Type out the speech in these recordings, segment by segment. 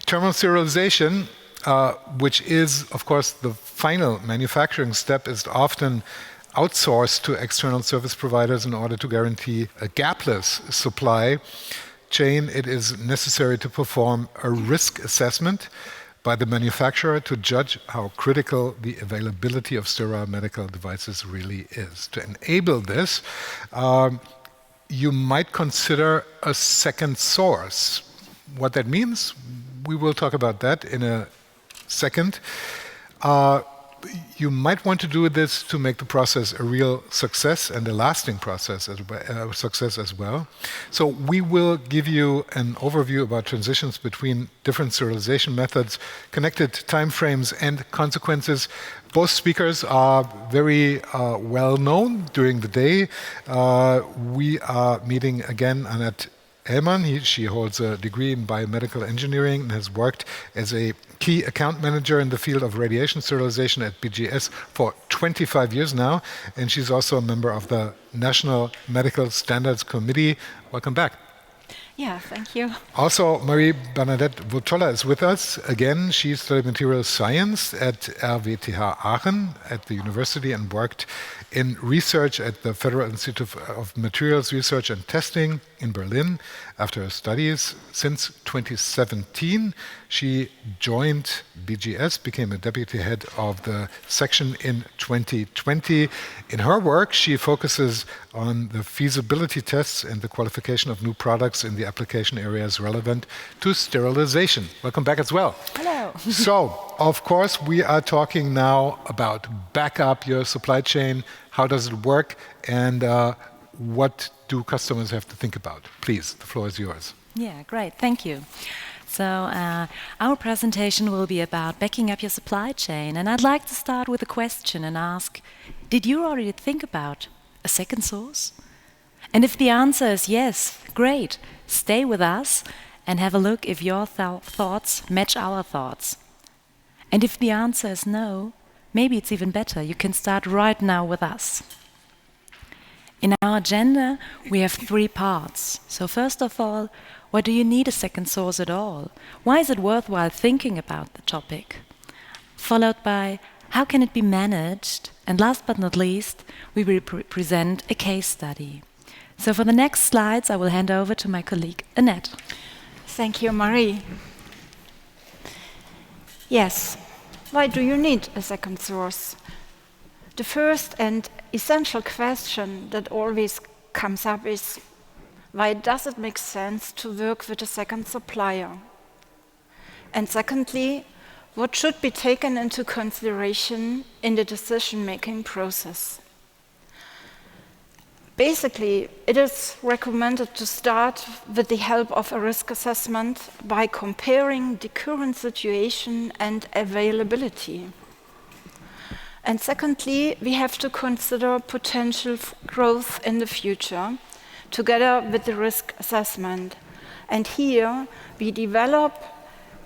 Terminal sterilization, which is, of course, the final manufacturing step, is often outsourced to external service providers in order to guarantee a gapless supply chain. It is necessary to perform a risk assessment by the manufacturer to judge how critical the availability of sterile medical devices really is. To enable this, you might consider a second source. What that means, we will talk about that in a second. You might want to do this to make the process a real success and a lasting process success as well. So we will give you an overview about transitions between different sterilization methods, connected timeframes and consequences. Both speakers are very well known during the day. We are meeting again Annett Heilmann. She holds a degree in biomedical engineering and has worked as a key account manager in the field of radiation sterilization at BGS for 25 years now, and she's also a member of the National Medical Standards Committee. Welcome back. Yeah, thank you. Also, Marie-Bernadette Watolla is with us. Again, she studied material science at RWTH Aachen at the university and worked in research at the Federal Institute of Materials Research and Testing in Berlin. After her studies, since 2017, she joined BGS, became a deputy head of the section in 2020. In her work, she focuses on the feasibility tests and the qualification of new products in the application areas relevant to sterilization. Welcome back as well. Hello. So, of course, we are talking now about backup your supply chain. How does it work? And what do customers have to think about? Please, the floor is yours. Yeah, great. Thank you. So our presentation will be about backing up your supply chain. And I'd like to start with a question and ask, did you already think about a second source? And if the answer is yes, great. Stay with us and have a look if your thoughts match our thoughts. And if the answer is no, maybe it's even better. You can start right now with us. In our agenda, we have 3 parts. So first of all, why do you need a second source at all? Why is it worthwhile thinking about the topic? Followed by, how can it be managed? And last but not least, we will present a case study. So for the next slides, I will hand over to my colleague, Annett. Thank you, Marie. Yes, why do you need a second source? The first and essential question that always comes up is, why does it make sense to work with a second supplier? And secondly, what should be taken into consideration in the decision-making process? Basically, it is recommended to start with the help of a risk assessment by comparing the current situation and availability. And secondly, we have to consider potential growth in the future together with the risk assessment. And here we develop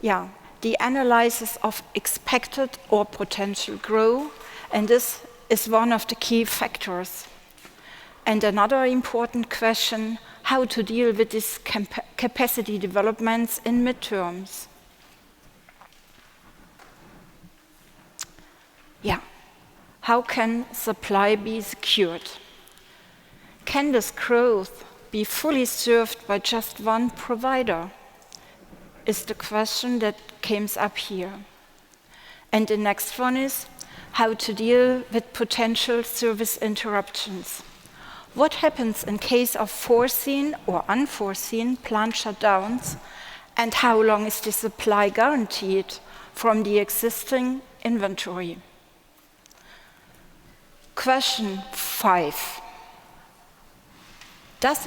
the analysis of expected or potential growth, and this is one of the key factors. And another important question, how to deal with these capacity developments in midterms. How can supply be secured? Can this growth be fully served by just one provider? Is the question that comes up here. And the next one is how to deal with potential service interruptions. What happens in case of foreseen or unforeseen plant shutdowns, and how long is the supply guaranteed from the existing inventory? Question 5.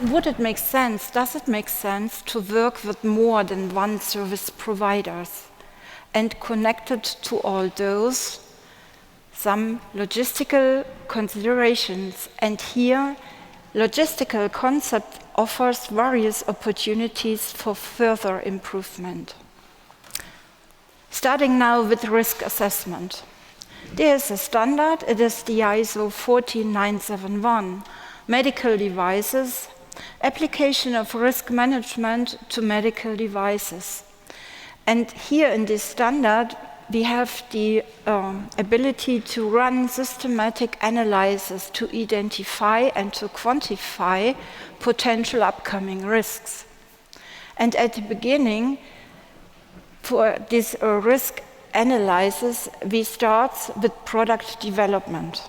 Would it make sense? Does it make sense to work with more than one service providers and connected to all those? Some logistical considerations, and here logistical concept offers various opportunities for further improvement. Starting now with risk assessment. There is a standard, it is the ISO 14971, medical devices, application of risk management to medical devices. And here in this standard, we have the ability to run systematic analysis to identify and to quantify potential upcoming risks. And at the beginning, for this risk analysis, we start with product development.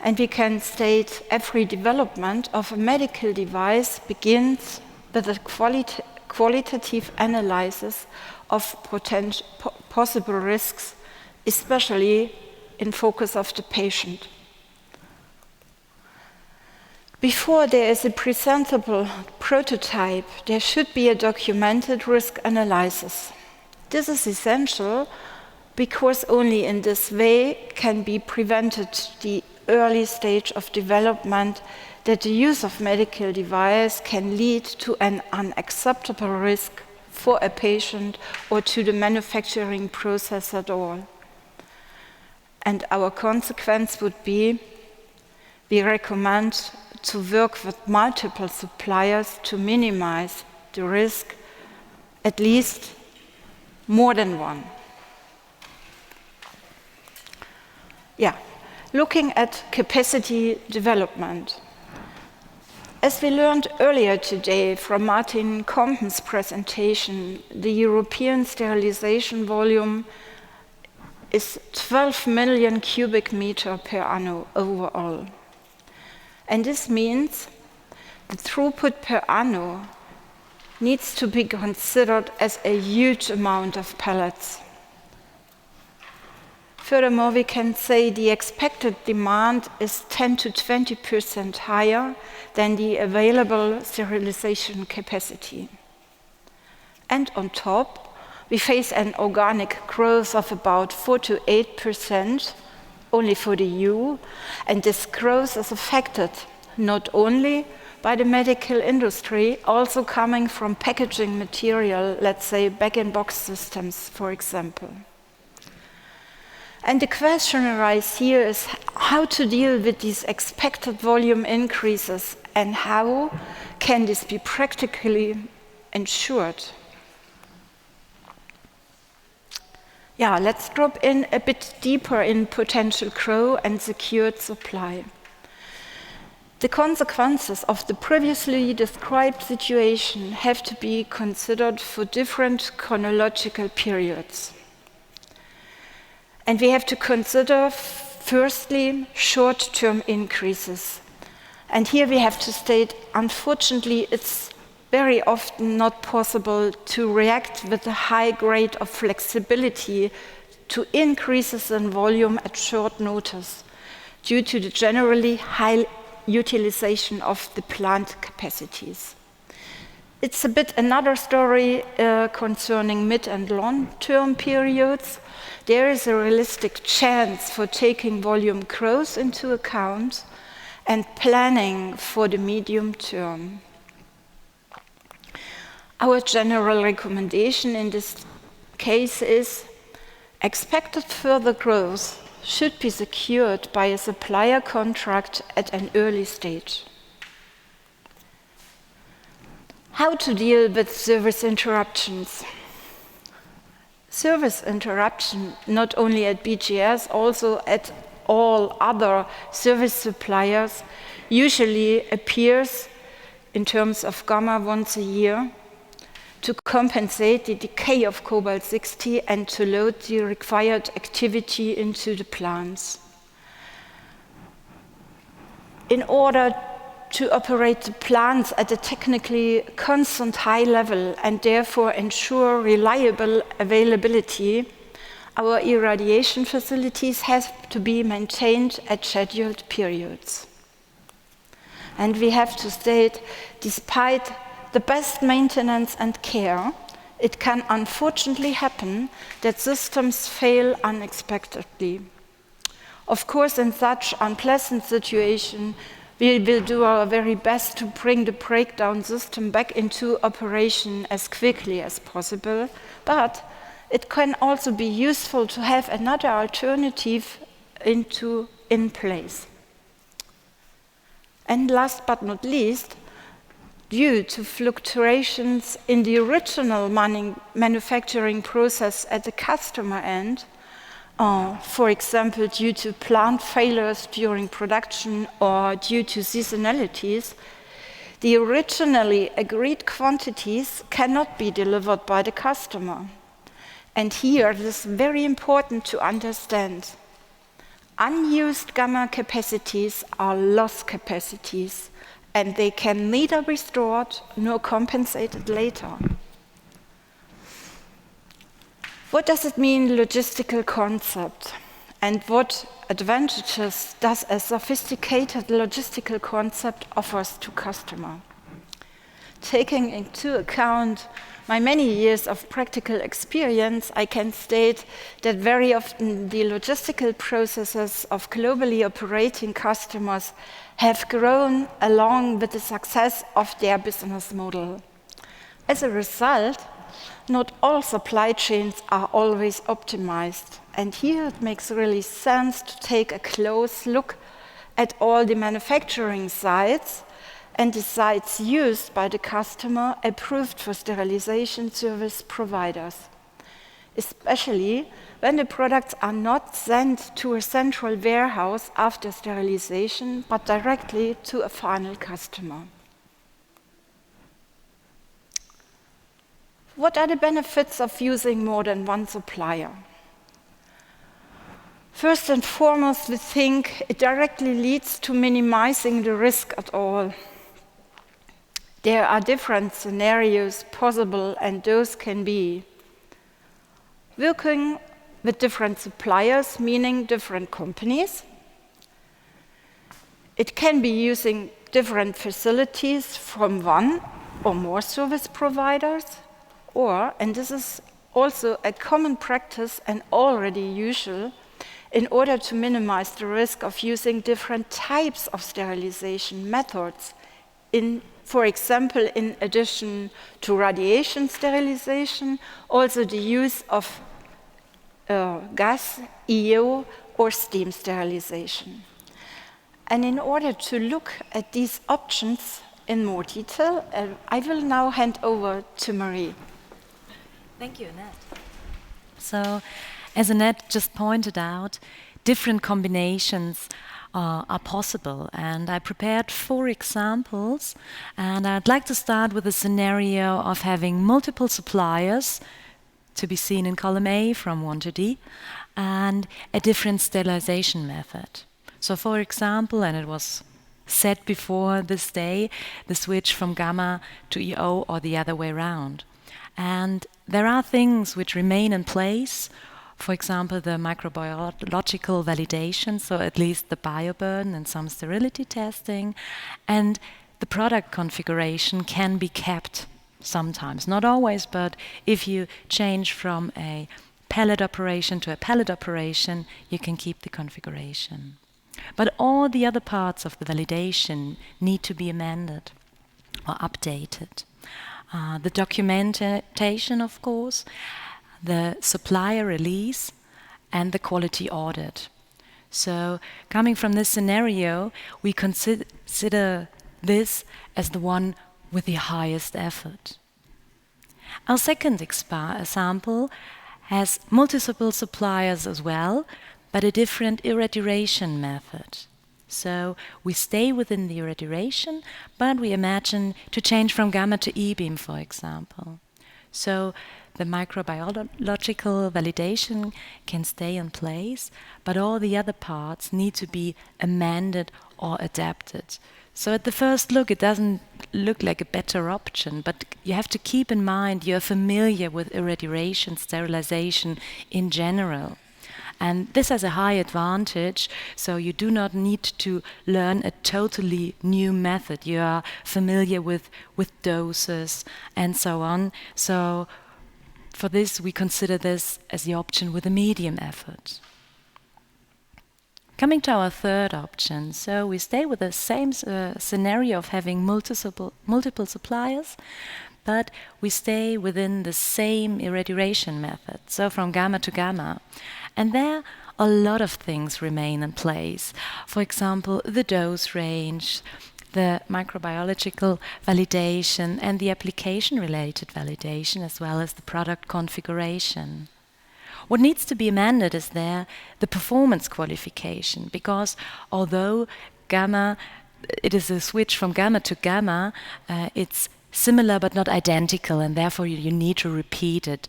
And we can state every development of a medical device begins with a qualitative analysis of possible risks, especially in focus of the patient. Before there is a presentable prototype, there should be a documented risk analysis. This is essential because only in this way can be prevented the early stage of development that the use of medical device can lead to an unacceptable risk for a patient or to the manufacturing process at all. And our consequence would be, we recommend to work with multiple suppliers to minimize the risk, at least more than one. Yeah, looking at capacity development. As we learned earlier today from Martin Compen's presentation, the European sterilization volume is 12 million cubic meter per annum overall. And this means the throughput per annum needs to be considered as a huge amount of pallets. Furthermore, we can say the expected demand is 10 to 20% higher than the available sterilization capacity. And on top, we face an organic growth of about 4 to 8% only for the EU, and this growth is affected not only by the medical industry, also coming from packaging material, let's say bag-in-box systems, for example. And the question arises here is how to deal with these expected volume increases and how can this be practically ensured? Yeah, let's drop in a bit deeper in potential growth and secured supply. The consequences of the previously described situation have to be considered for different chronological periods. And we have to consider, firstly, short-term increases. And here we have to state, unfortunately, it's very often not possible to react with a high grade of flexibility to increases in volume at short notice due to the generally high utilization of the plant capacities. It's a bit another story concerning mid and long-term periods. There is a realistic chance for taking volume growth into account and planning for the medium term. Our general recommendation in this case is expected further growth should be secured by a supplier contract at an early stage. How to deal with service interruptions? Service interruption, not only at BGS, also at all other service suppliers, usually appears in terms of gamma once a year to compensate the decay of cobalt-60 and to load the required activity into the plants. In order to operate the plants at a technically constant high level and therefore ensure reliable availability, our irradiation facilities have to be maintained at scheduled periods. And we have to state, despite the best maintenance and care, it can unfortunately happen that systems fail unexpectedly. Of course, in such unpleasant situation, we will do our very best to bring the breakdown system back into operation as quickly as possible, but it can also be useful to have another alternative in place. And last but not least, due to fluctuations in the original manufacturing process at the customer end, for example, due to plant failures during production or due to seasonalities, the originally agreed quantities cannot be delivered by the customer. And here it is very important to understand. Unused gamma capacities are loss capacities, and they can neither be stored nor compensated later. What does it mean, logistical concept? And what advantages does a sophisticated logistical concept offers to customer? Taking into account my many years of practical experience, I can state that very often the logistical processes of globally operating customers have grown along with the success of their business model. As a result, not all supply chains are always optimized. And here it makes really sense to take a close look at all the manufacturing sites and the sites used by the customer approved for sterilization service providers, especially when the products are not sent to a central warehouse after sterilization, but directly to a final customer. What are the benefits of using more than one supplier? First and foremost, we think it directly leads to minimizing the risk at all. There are different scenarios possible, and those can be working with different suppliers, meaning different companies. It can be using different facilities from one or more service providers, or, and this is also a common practice and already usual, in order to minimize the risk of using different types of sterilization methods, for example, in addition to radiation sterilization, also the use of gas, EO, or steam sterilization. And in order to look at these options in more detail, I will now hand over to Marie. Thank you, Annette. So, as Annette just pointed out, different combinations are possible, and I prepared 4 examples, and I'd like to start with a scenario of having multiple suppliers, to be seen in column A from 1 to D, and a different sterilization method. So for example, and it was said before this day, the switch from gamma to EO or the other way around. And there are things which remain in place. For example, the microbiological validation, so at least the bioburden and some sterility testing, and the product configuration can be kept sometimes, not always, but if you change from a pellet operation to a pallet operation, you can keep the configuration. But all the other parts of the validation need to be amended or updated. The documentation, of course, the supplier release, and the quality audit. So, coming from this scenario, we consider this as the one with the highest effort. Our second example has multiple suppliers as well, but a different irradiation method. So we stay within the irradiation, but we imagine to change from gamma to EBEAM, for example. So the microbiological validation can stay in place, but all the other parts need to be amended or adapted. So at the first look, it doesn't look like a better option, but you have to keep in mind you're familiar with irradiation, sterilization in general. And this has a high advantage, so you do not need to learn a totally new method. You are familiar with doses and so on. So for this, we consider this as the option with a medium effort. Coming to our third option, so we stay with the same scenario of having multiple suppliers, but we stay within the same irradiation method, so from gamma to gamma. And there, a lot of things remain in place. For example, the dose range, the microbiological validation and the application-related validation, as well as the product configuration. What needs to be amended is there the performance qualification, because although gamma, it is a switch from gamma to gamma, it's similar but not identical, and therefore you need to repeat it.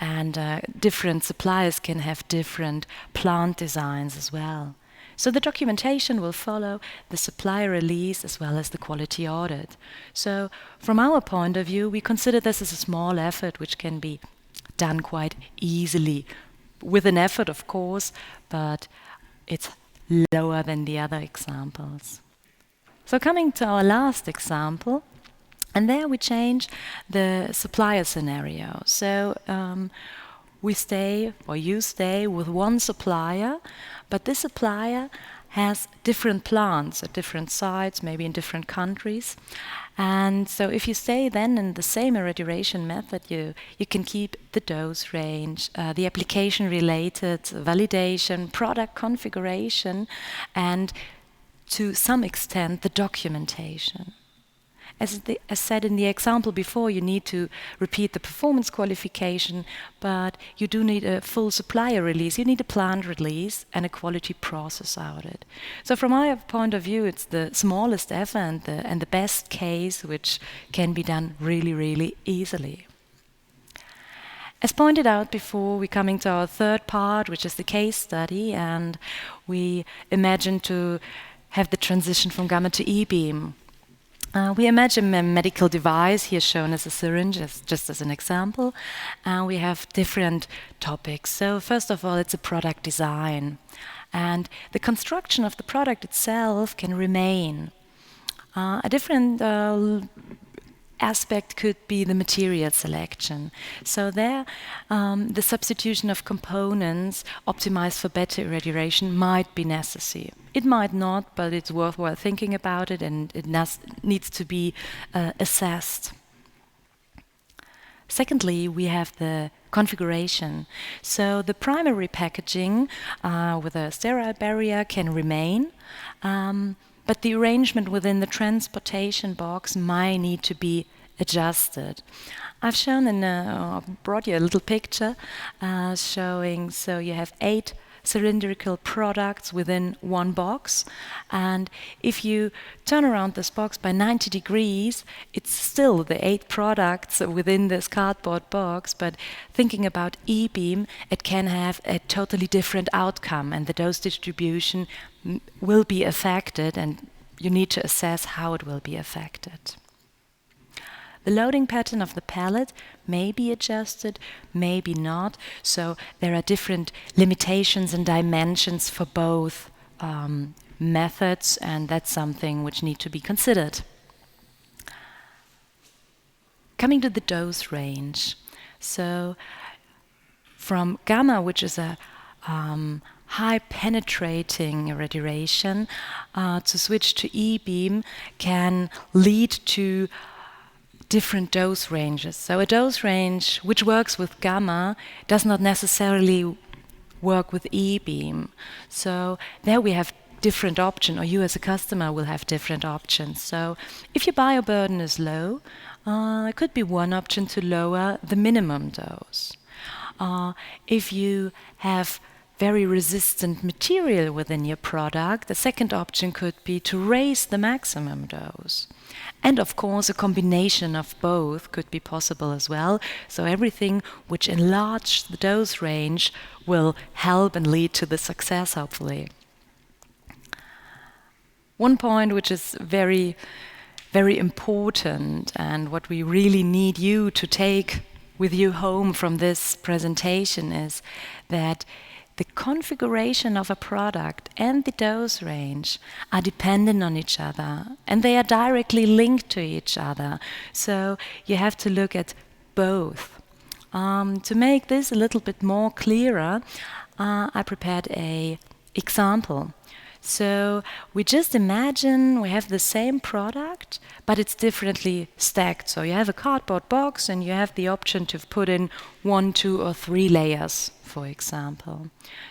And different suppliers can have different plant designs as well. So the documentation will follow the supplier release as well as the quality audit. So from our point of view, we consider this as a small effort which can be done quite easily, with an effort of course, but it's lower than the other examples. So coming to our last example, and there we change the supplier scenario. So we stay, or you stay, with one supplier, but this supplier has different plants at different sites, maybe in different countries. And so if you stay then in the same irradiation method, you can keep the dose range, the application-related validation, product configuration, and to some extent the documentation. As said in the example before, you need to repeat the performance qualification, but you do need a full supplier release. You need a plant release and a quality process audit. So from my point of view, it's the smallest effort and the best case which can be done really, really easily. As pointed out before, we're coming to our third part, which is the case study, and we imagine to have the transition from gamma to EBEAM. We imagine a medical device, here shown as a syringe, just as an example. We have different topics. So first of all, it's a product design. And the construction of the product itself can remain. A different aspect could be the material selection. So there, the substitution of components optimized for better irradiation might be necessary. It might not, but it's worthwhile thinking about it, and it needs to be assessed. Secondly, we have the configuration. So the primary packaging with a sterile barrier can remain, but the arrangement within the transportation box might need to be adjusted. I've shown brought you a little picture showing, so you have 8 cylindrical products within one box, and if you turn around this box by 90 degrees, it's still the 8 products within this cardboard box, but thinking about EBEAM, it can have a totally different outcome, and the dose distribution will be affected, and you need to assess how it will be affected. The loading pattern of the pallet may be adjusted, maybe not, so there are different limitations and dimensions for both methods, and that's something which need to be considered. Coming to the dose range, so from gamma, which is a high penetrating irradiation, to switch to EBEAM can lead to different dose ranges. So a dose range which works with gamma does not necessarily work with EBEAM. So there we have different options, or you as a customer will have different options. So if your bioburden is low, it could be one option to lower the minimum dose. If you have very resistant material within your product, the second option could be to raise the maximum dose. And of course, a combination of both could be possible as well. So everything which enlarges the dose range will help and lead to the success, hopefully. One point which is very, very important, and what we really need you to take with you home from this presentation, is that the configuration of a product and the dose range are dependent on each other, and they are directly linked to each other. So you have to look at both. To make this a little bit more clearer, I prepared an example. So we just imagine we have the same product, but it's differently stacked. So you have a cardboard box, and you have the option to put in 1, 2, or 3 layers, for example.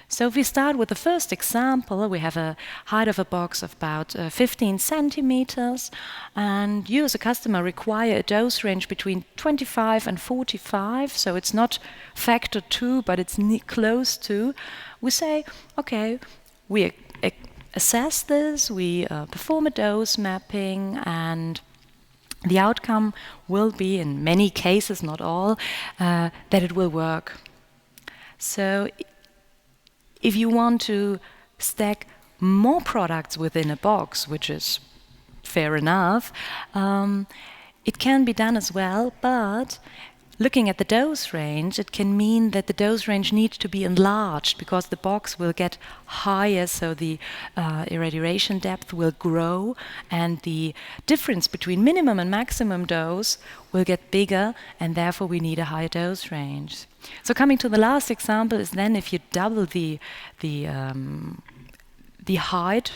So if we start with the first example, we have a height of a box of about 15 centimeters, and you as a customer require a dose range between 25 and 45, so it's not factor 2, but it's close to. We say, okay, we assess this, we perform a dose mapping, and the outcome will be, in many cases, not all, that it will work. So if you want to stack more products within a box, which is fair enough, it can be done as well, but looking at the dose range, it can mean that the dose range needs to be enlarged because the box will get higher, so the irradiation depth will grow, and the difference between minimum and maximum dose will get bigger, and therefore we need a higher dose range. So coming to the last example is then if you double the height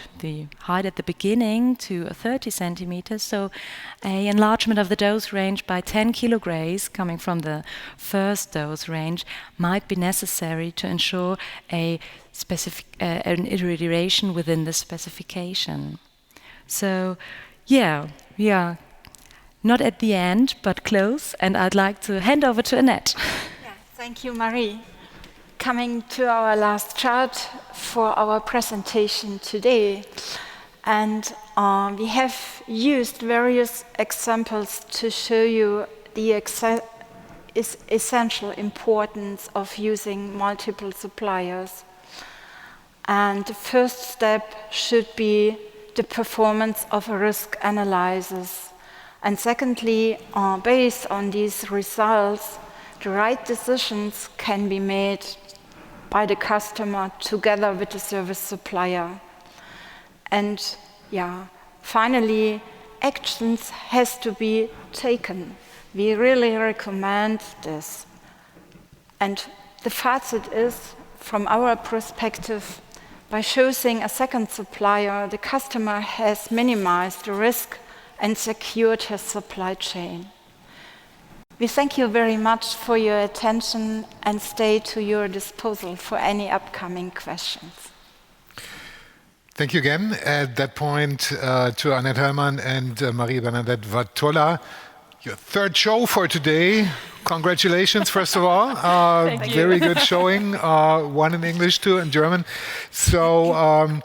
at the beginning to 30 centimeters, so an enlargement of the dose range by 10 kilograms coming from the first dose range might be necessary to ensure an irradiation within the specification. So yeah, we are not at the end, but close, and I'd like to hand over to Annett. Yeah, thank you, Marie. Coming to our last chart for our presentation today, and we have used various examples to show you the essential importance of using multiple suppliers. And the first step should be the performance of a risk analysis. And secondly, based on these results, the right decisions can be made by the customer together with the service supplier. And finally, actions has to be taken. We really recommend this. And the facet is, from our perspective, by choosing a second supplier, the customer has minimized the risk and secured his supply chain. We thank you very much for your attention and stay to your disposal for any upcoming questions. Thank you again. At that point, to Annett Heilmann and Marie-Bernadette Watolla, your third show for today. Congratulations, first of all. Very good showing. One in English, two in German. So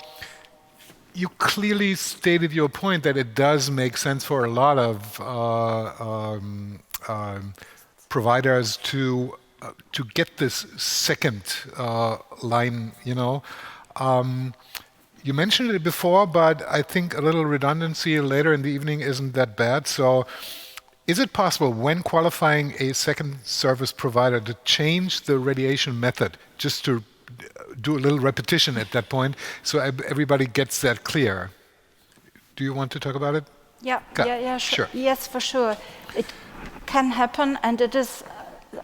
you clearly stated your point that it does make sense for a lot of providers to get this second line, you mentioned it before, but I think a little redundancy later in the evening isn't that bad. So is it possible, when qualifying a second service provider, to change the radiation method, just to do a little repetition at that point, so everybody gets that clear? Do you want to talk about it? Yeah, sure. Yes, for sure. It can happen, and it is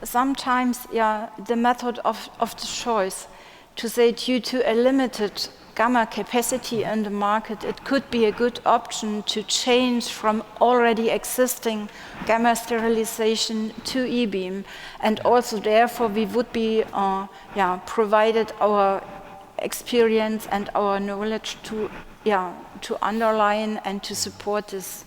sometimes the method of the choice. To say, due to a limited gamma capacity in the market, it could be a good option to change from already existing gamma sterilization to EBEAM, and also therefore we would be provided our experience and our knowledge to underline and to support this.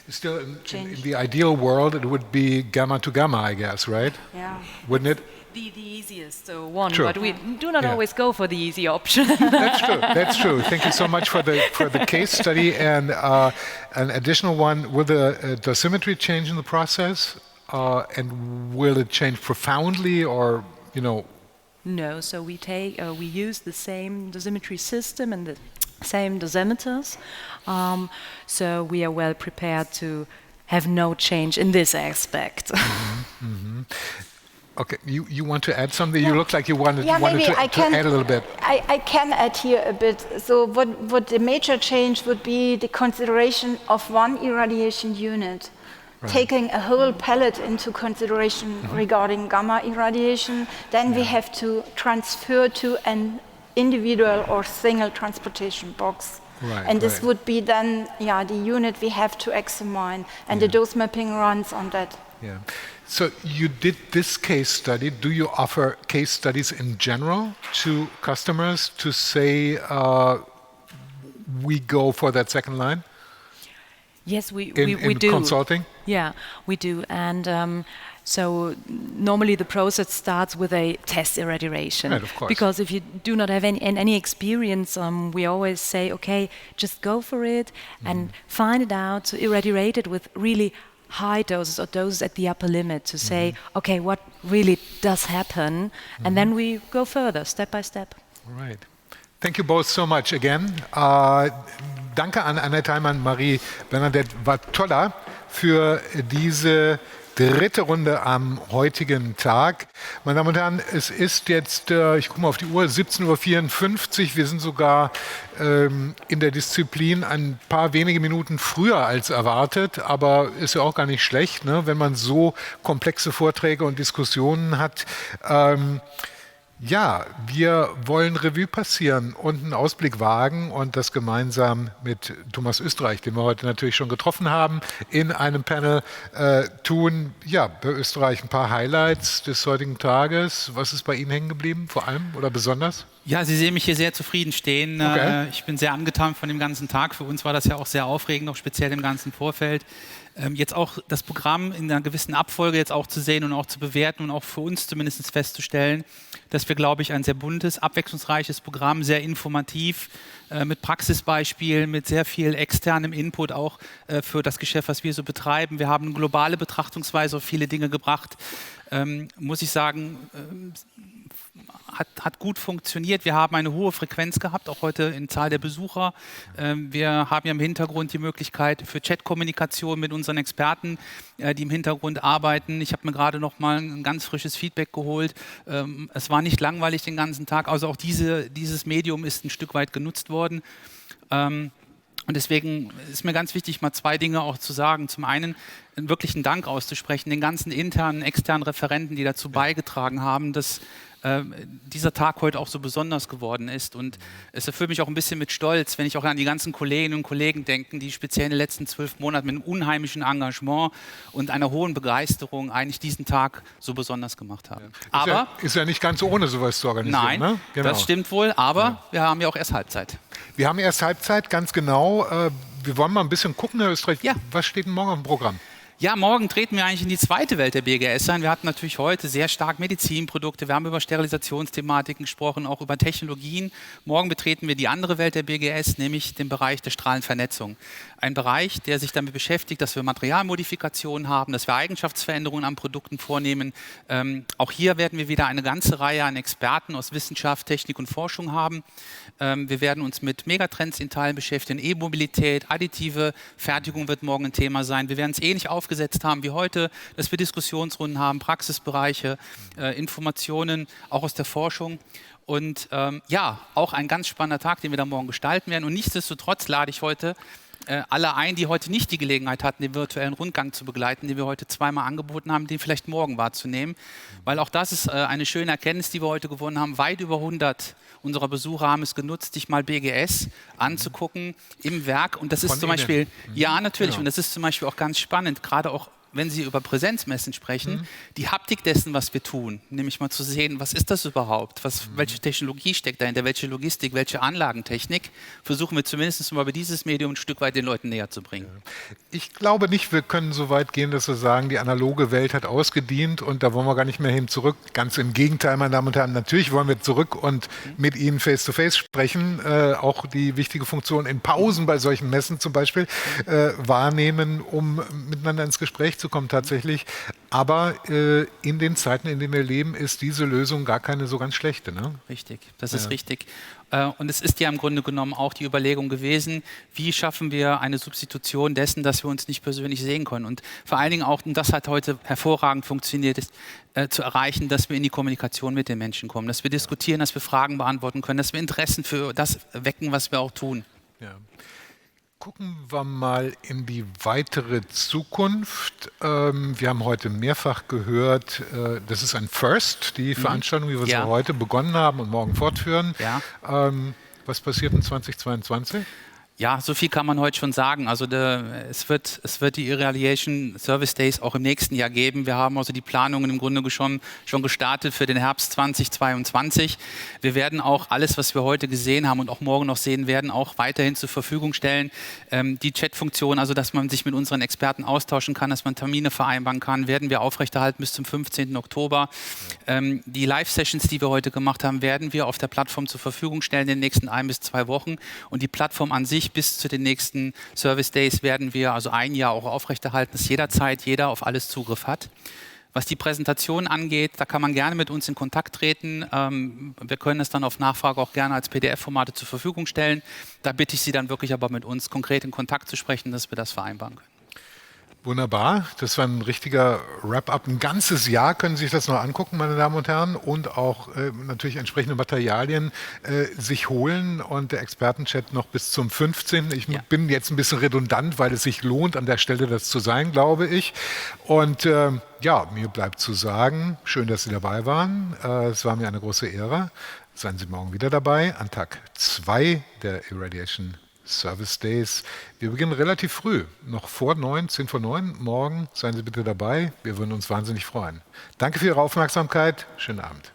Still, in the ideal world, it would be gamma to gamma, I guess, right? Yeah. Wouldn't it? The easiest one, True. but we do not always go for the easy option. That's true. Thank you so much for the case study. And an additional one, will the dosimetry change in the process? And will it change profoundly, or, No, so we use the same dosimetry system and the same dosimeters. So we are well prepared to have no change in this aspect. Okay, you want to add something? You look like you wanted to add a little bit. I can add here a bit. So what the major change would be the consideration of one irradiation unit, taking a whole palette into consideration regarding gamma irradiation. Then we have to transfer to an individual or single transportation box. And this would be then the unit we have to examine, and the dose mapping runs on that. Yeah. So you did this case study. Do you offer case studies in general to customers to say we go for that second line? Yes, we In do. consulting? Yeah, we do. And so normally the process starts with a test irradiation. Right, of course. Because if you do not have any experience, we always say, okay, just go for it and find it out, to irradiate it with really high doses or doses at the upper limit to say, okay, what really does happen? And then we go further, step by step. All right. Thank you both so much again. Danke an Annett, Heilmann, Marie-Bernadette, Watolla für diese dritte Runde am heutigen Tag. Meine Damen und Herren, es ist jetzt, ich gucke mal auf die Uhr, 17:54 Uhr. Wir sind sogar in der Disziplin ein paar wenige Minuten früher als erwartet, aber ist ja auch gar nicht schlecht, ne, wenn man so komplexe Vorträge und Diskussionen hat. Ja, wir wollen Revue passieren und einen Ausblick wagen und das gemeinsam mit Thomas Österreich, den wir heute natürlich schon getroffen haben, in einem Panel tun. Ja, bei Österreich ein paar Highlights des heutigen Tages. Was ist bei Ihnen hängen geblieben, vor allem oder besonders? Ja, Sie sehen mich hier sehr zufrieden stehen. Okay. Ich bin sehr angetan von dem ganzen Tag. Für uns war das ja auch sehr aufregend, auch speziell im ganzen Vorfeld. Jetzt auch das Programm in einer gewissen Abfolge jetzt auch zu sehen und auch zu bewerten und auch für uns zumindest festzustellen, dass wir, glaube ich, ein sehr buntes, abwechslungsreiches Programm, sehr informativ, mit Praxisbeispielen, mit sehr viel externem Input auch für das Geschäft, was wir so betreiben. Wir haben eine globale Betrachtungsweise auf viele Dinge gebracht. Muss ich sagen, hat gut funktioniert. Wir haben eine hohe Frequenz gehabt, auch heute in Zahl der Besucher. Wir haben ja im Hintergrund die Möglichkeit für Chatkommunikation mit unseren Experten, die im Hintergrund arbeiten. Ich habe mir gerade noch mal ein ganz frisches Feedback geholt. Es war nicht langweilig den ganzen Tag. Also auch dieses Medium ist ein Stück weit genutzt worden. Und deswegen ist mir ganz wichtig, mal zwei Dinge auch zu sagen. Zum einen wirklich einen Dank auszusprechen, den ganzen internen, externen Referenten, die dazu beigetragen haben, dass dieser Tag heute auch so besonders geworden ist. Und es erfüllt mich auch ein bisschen mit Stolz, wenn ich auch an die ganzen Kolleginnen und Kollegen denke, die speziell in den letzten 12 Monaten mit einem unheimlichen Engagement und einer hohen Begeisterung eigentlich diesen Tag so besonders gemacht haben. Ja. Aber ist ja nicht ganz ohne, sowas zu organisieren. nein, ne? Genau. das stimmt wohl, aber wir haben ja auch erst Halbzeit. Wir haben erst Halbzeit, ganz genau. Wir wollen mal ein bisschen gucken, Herr Österreich. Ja. Was steht denn morgen auf dem Programm? Ja, morgen treten wir eigentlich in die zweite Welt der BGS ein. Wir hatten natürlich heute sehr stark Medizinprodukte. Wir haben über Sterilisationsthematiken gesprochen, auch über Technologien. Morgen betreten wir die andere Welt der BGS, nämlich den Bereich der Strahlenvernetzung. Ein Bereich, der sich damit beschäftigt, dass wir Materialmodifikationen haben, dass wir Eigenschaftsveränderungen an Produkten vornehmen. Auch hier werden wir wieder eine ganze Reihe an Experten aus Wissenschaft, Technik und Forschung haben. Wir werden uns mit Megatrends in Teilen beschäftigen. E-Mobilität, additive Fertigung wird morgen ein Thema sein. Wir werden es ähnlich aufgesetzt haben wie heute, dass wir Diskussionsrunden haben, Praxisbereiche, Informationen, auch aus der Forschung. Und ja, auch ein ganz spannender Tag, den wir da morgen gestalten werden. Und nichtsdestotrotz lade ich heute alle ein, die heute nicht die Gelegenheit hatten, den virtuellen Rundgang zu begleiten, den wir heute zweimal angeboten haben, den vielleicht morgen wahrzunehmen. Weil auch das ist eine schöne Erkenntnis, die wir heute gewonnen haben. Weit über 100 unserer Besucher haben es genutzt, sich mal BGS anzugucken im Werk. Und das ist zum Beispiel, ja natürlich, und das ist zum Beispiel auch ganz spannend, gerade auch wenn Sie über Präsenzmessen sprechen, die Haptik dessen, was wir tun, nämlich mal zu sehen, was ist das überhaupt, welche Technologie steckt dahinter, welche Logistik, welche Anlagentechnik, versuchen wir zumindest mal bei dieses Medium ein Stück weit den Leuten näher zu bringen. Ich glaube nicht, wir können so weit gehen, dass wir sagen, die analoge Welt hat ausgedient und da wollen wir gar nicht mehr hin zurück. Ganz im Gegenteil, meine Damen und Herren, natürlich wollen wir zurück und mit Ihnen face-to-face sprechen, auch die wichtige Funktion in Pausen bei solchen Messen zum Beispiel wahrnehmen, um miteinander ins Gespräch zu kommen tatsächlich. Aber in den Zeiten, in denen wir leben, ist diese Lösung gar keine so ganz schlechte. Ne? Richtig, das ist richtig. Und es ist ja im Grunde genommen auch die Überlegung gewesen, wie schaffen wir eine Substitution dessen, dass wir uns nicht persönlich sehen können. Und vor allen Dingen auch, und das hat heute hervorragend funktioniert, ist zu erreichen, dass wir in die Kommunikation mit den Menschen kommen, dass wir diskutieren, dass wir Fragen beantworten können, dass wir Interessen für das wecken, was wir auch tun. Ja. Gucken wir mal in die weitere Zukunft. Wir haben heute mehrfach gehört, das ist ein First, die Veranstaltung, wie wir sie heute begonnen haben und morgen fortführen. Ja. Was passiert in 2022? Ja, so viel kann man heute schon sagen. Also es wird die Irradiation Service Days auch im nächsten Jahr geben. Wir haben also die Planungen im Grunde schon gestartet für den Herbst 2022. Wir werden auch alles, was wir heute gesehen haben und auch morgen noch sehen werden, auch weiterhin zur Verfügung stellen. Die Chatfunktion, also dass man sich mit unseren Experten austauschen kann, dass man Termine vereinbaren kann, werden wir aufrechterhalten bis zum 15. Oktober. Die Live-Sessions, die wir heute gemacht haben, werden wir auf der Plattform zur Verfügung stellen in den nächsten 1 bis 2 Wochen. Und die Plattform an sich bis zu den nächsten Service Days werden wir also ein Jahr auch aufrechterhalten, dass jederzeit jeder auf alles Zugriff hat. Was die Präsentation angeht, da kann man gerne mit uns in Kontakt treten. Wir können es dann auf Nachfrage auch gerne als PDF-Formate zur Verfügung stellen. Da bitte ich Sie dann wirklich aber mit uns konkret in Kontakt zu sprechen, dass wir das vereinbaren können. Wunderbar, das war ein richtiger Wrap-up. Ein ganzes Jahr können Sie sich das noch angucken, meine Damen und Herren, und auch natürlich entsprechende Materialien sich holen und der Expertenchat noch bis zum 15. Ich bin jetzt ein bisschen redundant, weil es sich lohnt, an der Stelle das zu sein, glaube ich. Und ja, mir bleibt zu sagen, schön, dass Sie dabei waren. Es war mir eine große Ehre. Seien Sie morgen wieder dabei, an Tag 2 der Irradiation Service Days. Wir beginnen relativ früh, noch vor 9, 10 vor 9. Morgen seien Sie bitte dabei. Wir würden uns wahnsinnig freuen. Danke für Ihre Aufmerksamkeit. Schönen Abend.